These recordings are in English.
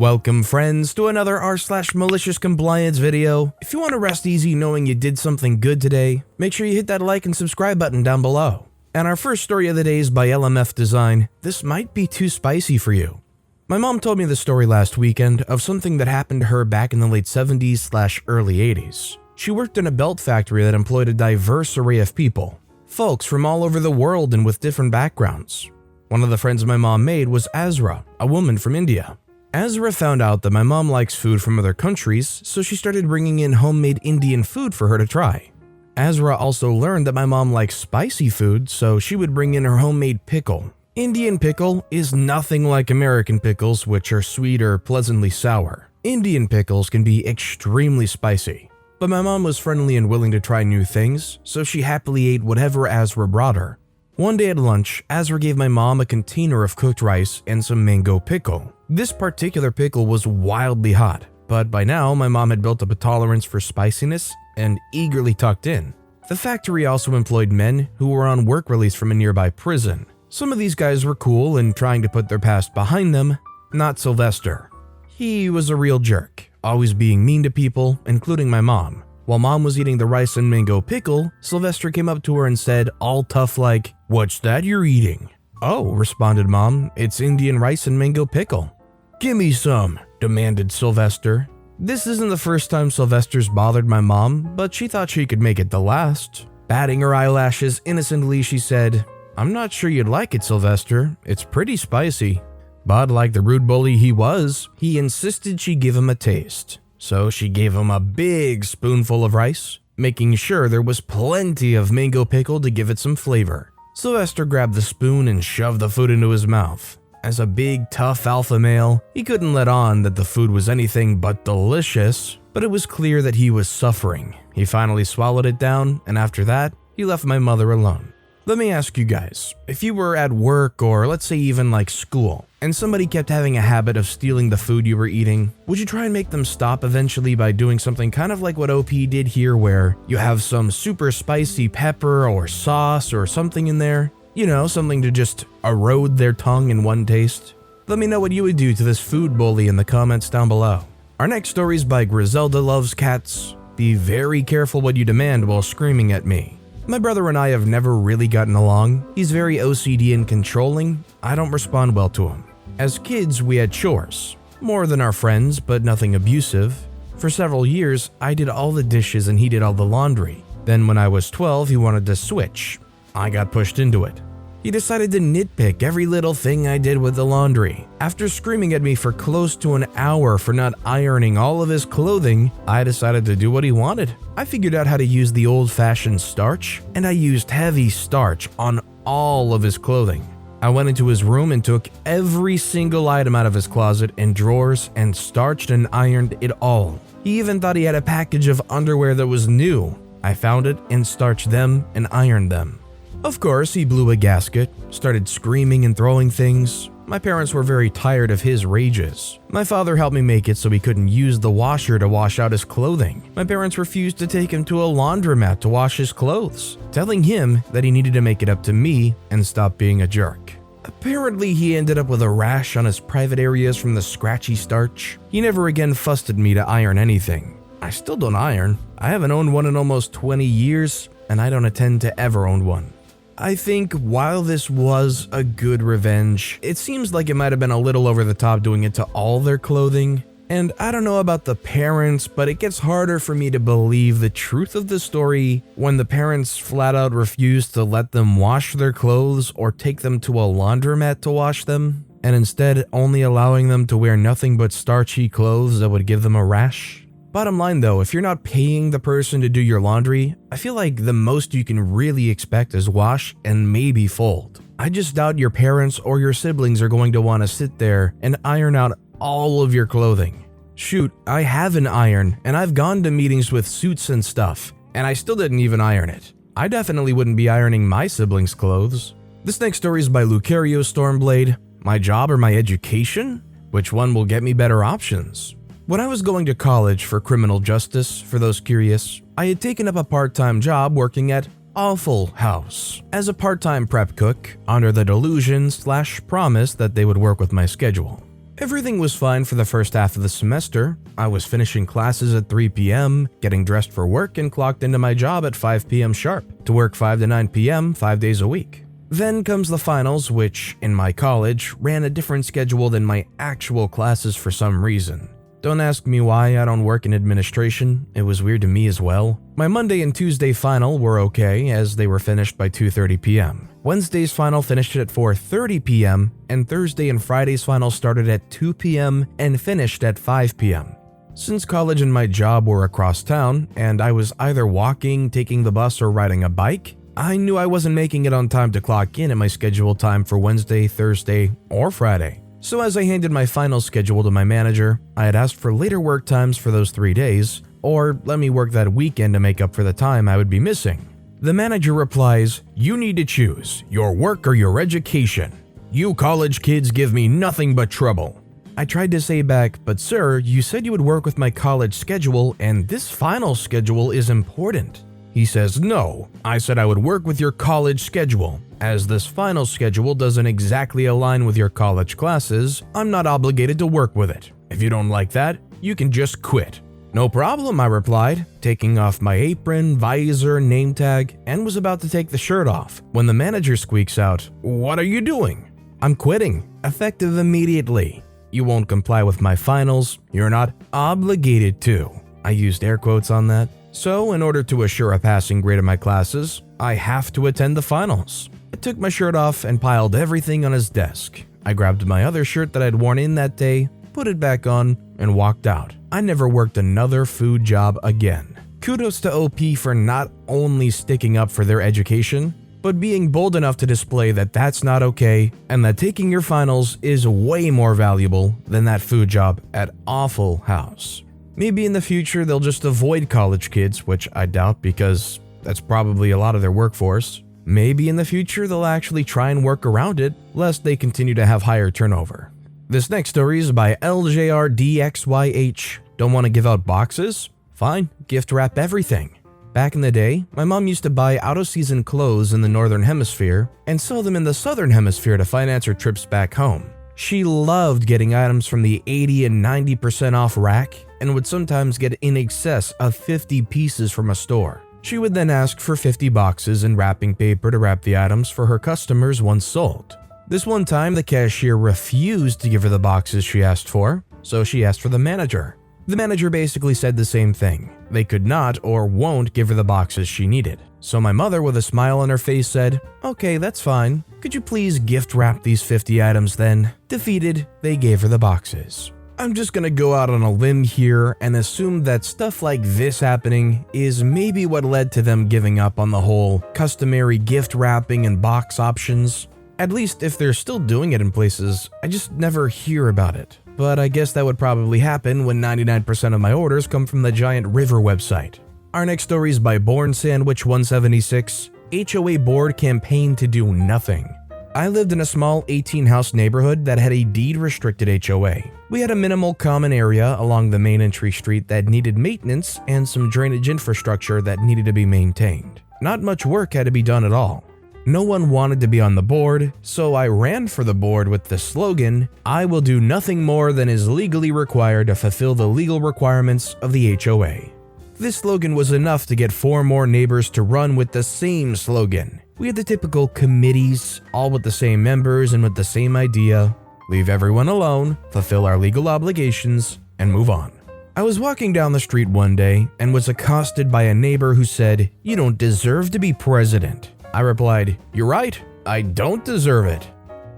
Welcome friends to another r/malicious compliance video. If you want to rest easy knowing you did something good today, make sure you hit that like and subscribe button down below. And our first story of the day is by LMF Design. This might be too spicy for you. My mom told me the story last weekend of something that happened to her back in the late 70s/early 80s. She worked in a belt factory that employed a diverse array of people, folks from all over the world and with different backgrounds. One of the friends my mom made was Azra, a woman from India. Azra found out that my mom likes food from other countries, so she started bringing in homemade Indian food for her to try. Azra also learned that my mom likes spicy food, so she would bring in her homemade pickle. Indian pickle is nothing like American pickles, which are sweet or pleasantly sour. Indian pickles can be extremely spicy. But my mom was friendly and willing to try new things, so she happily ate whatever Azra brought her. One day at lunch, Azra gave my mom a container of cooked rice and some mango pickle. This particular pickle was wildly hot, but by now my mom had built up a tolerance for spiciness and eagerly tucked in. The factory also employed men who were on work release from a nearby prison. Some of these guys were cool and trying to put their past behind them, not Sylvester. He was a real jerk, always being mean to people, including my mom. While mom was eating the rice and mango pickle, Sylvester came up to her and said, all tough like, "What's that you're eating?" "Oh," responded mom, "it's Indian rice and mango pickle." "Give me some," demanded Sylvester. This isn't the first time Sylvester's bothered my mom, but she thought she could make it the last. Batting her eyelashes innocently, she said, "I'm not sure you'd like it, Sylvester. It's pretty spicy." But like the rude bully he was, he insisted she give him a taste. So she gave him a big spoonful of rice, making sure there was plenty of mango pickle to give it some flavor. Sylvester grabbed the spoon and shoved the food into his mouth. As a big, tough alpha male, he couldn't let on that the food was anything but delicious, but it was clear that he was suffering. He finally swallowed it down, and after that, he left my mother alone. Let me ask you guys, if you were at work or let's say even like school, and somebody kept having a habit of stealing the food you were eating, would you try and make them stop eventually by doing something kind of like what OP did here, where you have some super spicy pepper or sauce or something in there? You know, something to just erode their tongue in one taste? Let me know what you would do to this food bully in the comments down below. Our next story is by Griselda Loves Cats. Be very careful what you demand while screaming at me. My brother and I have never really gotten along. He's very OCD and controlling. I don't respond well to him. As kids, we had chores. More than our friends, but nothing abusive. For several years, I did all the dishes and he did all the laundry. Then when I was 12, he wanted to switch. I got pushed into it. He decided to nitpick every little thing I did with the laundry. After screaming at me for close to an hour for not ironing all of his clothing, I decided to do what he wanted. I figured out how to use the old-fashioned starch, and I used heavy starch on all of his clothing. I went into his room and took every single item out of his closet and drawers and starched and ironed it all. He even thought he had a package of underwear that was new. I found it and starched them and ironed them. Of course, he blew a gasket, started screaming and throwing things. My parents were very tired of his rages. My father helped me make it so he couldn't use the washer to wash out his clothing. My parents refused to take him to a laundromat to wash his clothes, telling him that he needed to make it up to me and stop being a jerk. Apparently, he ended up with a rash on his private areas from the scratchy starch. He never again fussed at me to iron anything. I still don't iron. I haven't owned one in almost 20 years, and I don't intend to ever own one. I think while this was a good revenge, it seems like it might have been a little over the top doing it to all their clothing. And I don't know about the parents, but it gets harder for me to believe the truth of the story when the parents flat out refuse to let them wash their clothes or take them to a laundromat to wash them, and instead only allowing them to wear nothing but starchy clothes that would give them a rash. Bottom line though, if you're not paying the person to do your laundry, I feel like the most you can really expect is wash and maybe fold. I just doubt your parents or your siblings are going to want to sit there and iron out all of your clothing. Shoot, I have an iron and I've gone to meetings with suits and stuff, and I still didn't even iron it. I definitely wouldn't be ironing my siblings' clothes. This next story is by Lucario Stormblade. My job or my education? Which one will get me better options? When I was going to college for criminal justice, for those curious, I had taken up a part-time job working at Awful House as a part-time prep cook under the delusion/promise that they would work with my schedule. Everything was fine for the first half of the semester. I was finishing classes at 3 p.m., getting dressed for work, and clocked into my job at 5 p.m. sharp to work 5 to 9 p.m. 5 days a week. Then comes the finals, which, in my college, ran a different schedule than my actual classes for some reason. Don't ask me why I don't work in administration, it was weird to me as well. My Monday and Tuesday final were okay, as they were finished by 2:30 p.m. Wednesday's final finished at 4:30 p.m., and Thursday and Friday's final started at 2 p.m. and finished at 5 p.m. Since college and my job were across town, and I was either walking, taking the bus, or riding a bike, I knew I wasn't making it on time to clock in at my scheduled time for Wednesday, Thursday, or Friday. So as I handed my final schedule to my manager, I had asked for later work times for those 3 days, or let me work that weekend to make up for the time I would be missing. The manager replies, "You need to choose, your work or your education. You college kids give me nothing but trouble." I tried to say back, "But sir, you said you would work with my college schedule, and this final schedule is important." He says, "No, I said I would work with your college schedule. As this final schedule doesn't exactly align with your college classes, I'm not obligated to work with it. If you don't like that, you can just quit." "No problem," I replied, taking off my apron, visor, name tag, and was about to take the shirt off when the manager squeaks out, "What are you doing?" "I'm quitting, effective immediately. You won't comply with my finals, you're not obligated to." I used air quotes on that. So, in order to assure a passing grade in my classes, I have to attend the finals. I took my shirt off and piled everything on his desk. I grabbed my other shirt that I'd worn in that day, put it back on, and walked out. I never worked another food job again. Kudos to OP for not only sticking up for their education, but being bold enough to display that that's not okay and that taking your finals is way more valuable than that food job at Awful House. Maybe in the future they'll just avoid college kids, which I doubt because that's probably a lot of their workforce. Maybe in the future they'll actually try and work around it, lest they continue to have higher turnover. This next story is by LJRDXYH. Don't want to give out boxes? Fine, gift wrap everything. Back in the day, my mom used to buy out-of-season clothes in the Northern Hemisphere and sell them in the Southern Hemisphere to finance her trips back home. She loved getting items from the 80 and 90% off rack and would sometimes get in excess of 50 pieces from a store. She would then ask for 50 boxes and wrapping paper to wrap the items for her customers once sold. This one time, the cashier refused to give her the boxes she asked for, so she asked for the manager. The manager basically said the same thing. They could not or won't give her the boxes she needed. So my mother, with a smile on her face, said, "Okay, that's fine. Could you please gift wrap these 50 items then?" Defeated, they gave her the boxes. I'm just gonna go out on a limb here and assume that stuff like this happening is maybe what led to them giving up on the whole customary gift wrapping and box options. At least if they're still doing it in places, I just never hear about it. But I guess that would probably happen when 99% of my orders come from the giant River website. Our next story is by Born Sandwich 176. HOA board campaign to do nothing. I lived in a small 18-house neighborhood that had a deed-restricted HOA. We had a minimal common area along the main entry street that needed maintenance and some drainage infrastructure that needed to be maintained. Not much work had to be done at all. No one wanted to be on the board, so I ran for the board with the slogan, "I will do nothing more than is legally required to fulfill the legal requirements of the HOA." This slogan was enough to get 4 more neighbors to run with the same slogan. We had the typical committees, all with the same members and with the same idea: leave everyone alone, fulfill our legal obligations, and move on. I was walking down the street one day and was accosted by a neighbor who said, "You don't deserve to be president." I replied, "You're right, I don't deserve it."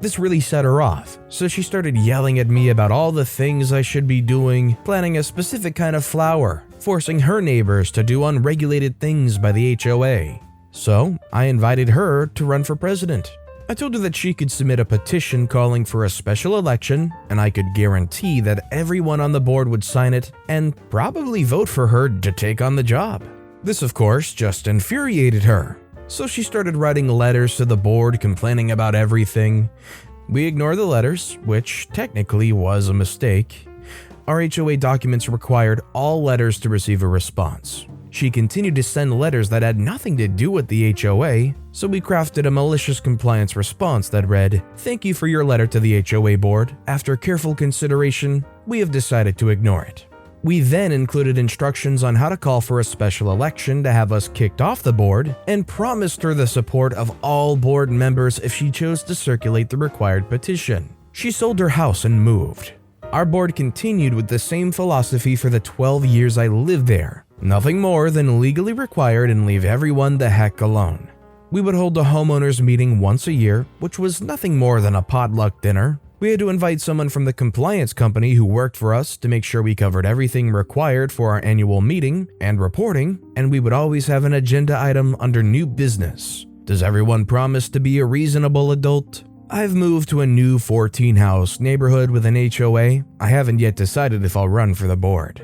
This really set her off, so she started yelling at me about all the things I should be doing, planting a specific kind of flower, forcing her neighbors to do unregulated things by the HOA. So I invited her to run for president. I told her that she could submit a petition calling for a special election, and I could guarantee that everyone on the board would sign it and probably vote for her to take on the job. This, of course, just infuriated her. So she started writing letters to the board complaining about everything. We ignored the letters, which technically was a mistake. Our HOA documents required all letters to receive a response. She continued to send letters that had nothing to do with the HOA, so we crafted a malicious compliance response that read, "Thank you for your letter to the HOA board. After careful consideration, we have decided to ignore it." We then included instructions on how to call for a special election to have us kicked off the board and promised her the support of all board members if she chose to circulate the required petition. She sold her house and moved. Our board continued with the same philosophy for the 12 years I lived there. Nothing more than legally required and leave everyone the heck alone. We would hold a homeowners meeting once a year, which was nothing more than a potluck dinner. We had to invite someone from the compliance company who worked for us to make sure we covered everything required for our annual meeting and reporting, and we would always have an agenda item under new business. Does everyone promise to be a reasonable adult? I've moved to a new 14-house neighborhood with an HOA. I haven't yet decided if I'll run for the board.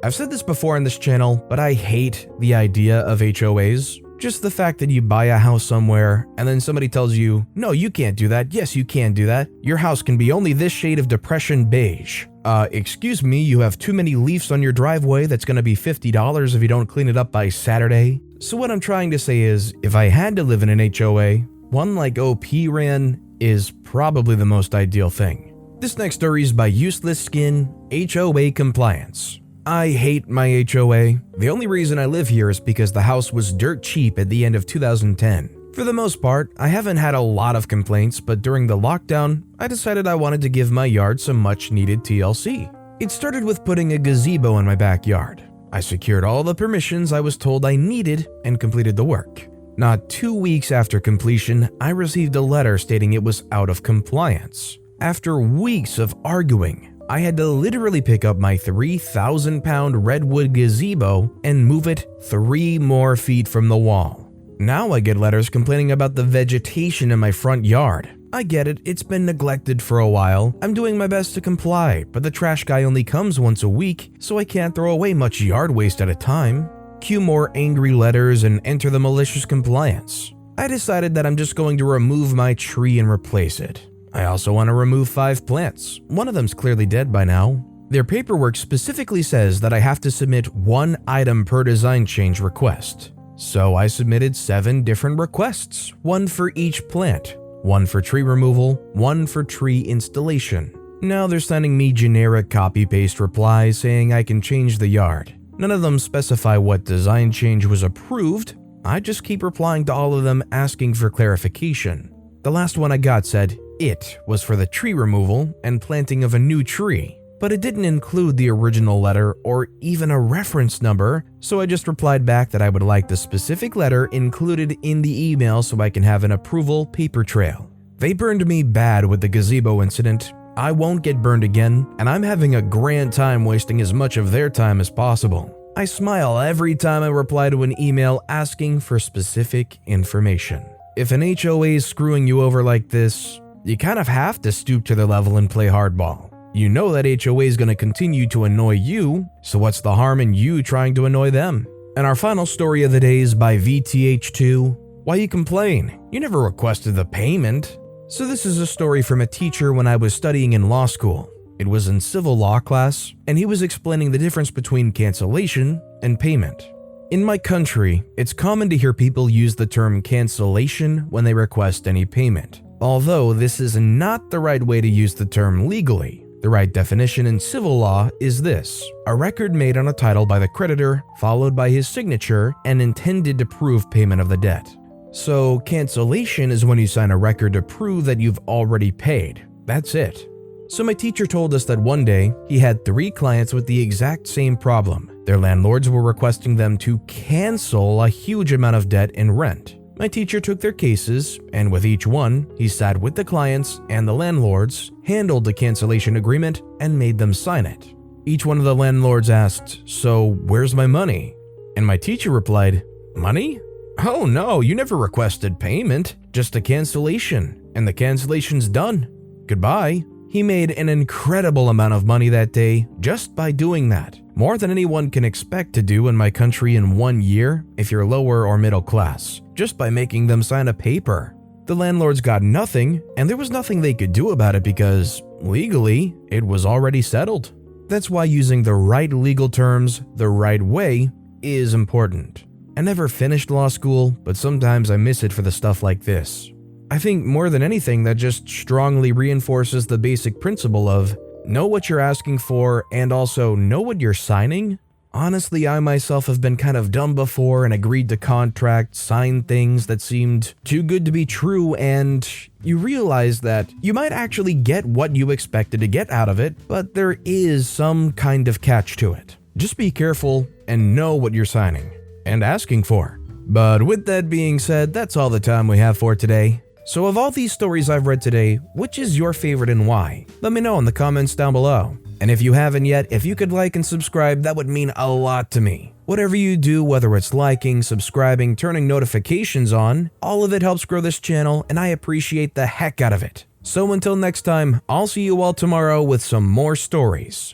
I've said this before on this channel, but I hate the idea of HOAs. Just the fact that you buy a house somewhere and then somebody tells you, "No, you can't do that. Yes, you can do that. Your house can be only this shade of depression beige. Excuse me, you have too many leaves on your driveway. That's going to be $50 if you don't clean it up by Saturday." So what I'm trying to say is, if I had to live in an HOA, one like OP ran is probably the most ideal thing. This next story is by Useless Skin, HOA Compliance. I hate my HOA. The only reason I live here is because the house was dirt cheap at the end of 2010. For the most part, I haven't had a lot of complaints, but during the lockdown, I decided I wanted to give my yard some much needed TLC. It started with putting a gazebo in my backyard. I secured all the permissions I was told I needed and completed the work. Not 2 weeks after completion, I received a letter stating it was out of compliance. After weeks of arguing, I had to literally pick up my 3,000-pound redwood gazebo and move it 3 more feet from the wall. Now I get letters complaining about the vegetation in my front yard. I get it, it's been neglected for a while. I'm doing my best to comply, but the trash guy only comes once a week, so I can't throw away much yard waste at a time. Cue more angry letters and enter the malicious compliance. I decided that I'm just going to remove my tree and replace it. I also want to remove 5 plants. One of them's clearly dead by now. Their paperwork specifically says that I have to submit 1 item per design change request. So I submitted 7 different requests, 1 for each plant, 1 for tree removal, 1 for tree installation. Now they're sending me generic copy-paste replies saying I can change the yard. None of them specify what design change was approved. I just keep replying to all of them asking for clarification. The last one I got said it was for the tree removal and planting of a new tree, but it didn't include the original letter or even a reference number, so I just replied back that I would like the specific letter included in the email so I can have an approval paper trail. They burned me bad with the gazebo incident. I won't get burned again, and I'm having a grand time wasting as much of their time as possible. I smile every time I reply to an email asking for specific information. If an HOA is screwing you over like this, you kind of have to stoop to their level and play hardball. You know that HOA is going to continue to annoy you, so what's the harm in you trying to annoy them? And our final story of the day is by VTH2. Why you complain? You never requested the payment. So this is a story from a teacher when I was studying in law school. It was in civil law class, and he was explaining the difference between cancellation and payment. In my country, it's common to hear people use the term cancellation when they request any payment. Although this is not the right way to use the term legally. The right definition in civil law is this: a record made on a title by the creditor, followed by his signature, and intended to prove payment of the debt. So cancellation is when you sign a record to prove that you've already paid. That's it. So my teacher told us that one day he had 3 clients with the exact same problem. Their landlords were requesting them to cancel a huge amount of debt and rent. My teacher took their cases, and with each one, he sat with the clients and the landlords, handled the cancellation agreement, and made them sign it. Each one of the landlords asked, "So where's my money?" And my teacher replied, "Money? Oh no, you never requested payment, just a cancellation, and the cancellation's done. Goodbye." He made an incredible amount of money that day just by doing that. More than anyone can expect to do in my country in 1 year if you're lower or middle class, just by making them sign a paper. The landlords got nothing, and there was nothing they could do about it because, legally, it was already settled. That's why using the right legal terms the right way is important. I never finished law school, but sometimes I miss it for the stuff like this. I think more than anything that just strongly reinforces the basic principle of know what you're asking for and also know what you're signing. Honestly, I myself have been kind of dumb before and agreed to contracts, signed things that seemed too good to be true, and you realize that you might actually get what you expected to get out of it, but there is some kind of catch to it. Just be careful and know what you're signing and asking for. But with that being said, that's all the time we have for today. So of all these stories I've read today, which is your favorite and why? Let me know in the comments down below. And if you haven't yet, if you could like and subscribe, that would mean a lot to me. Whatever you do, whether it's liking, subscribing, turning notifications on, all of it helps grow this channel and I appreciate the heck out of it. So until next time, I'll see you all tomorrow with some more stories.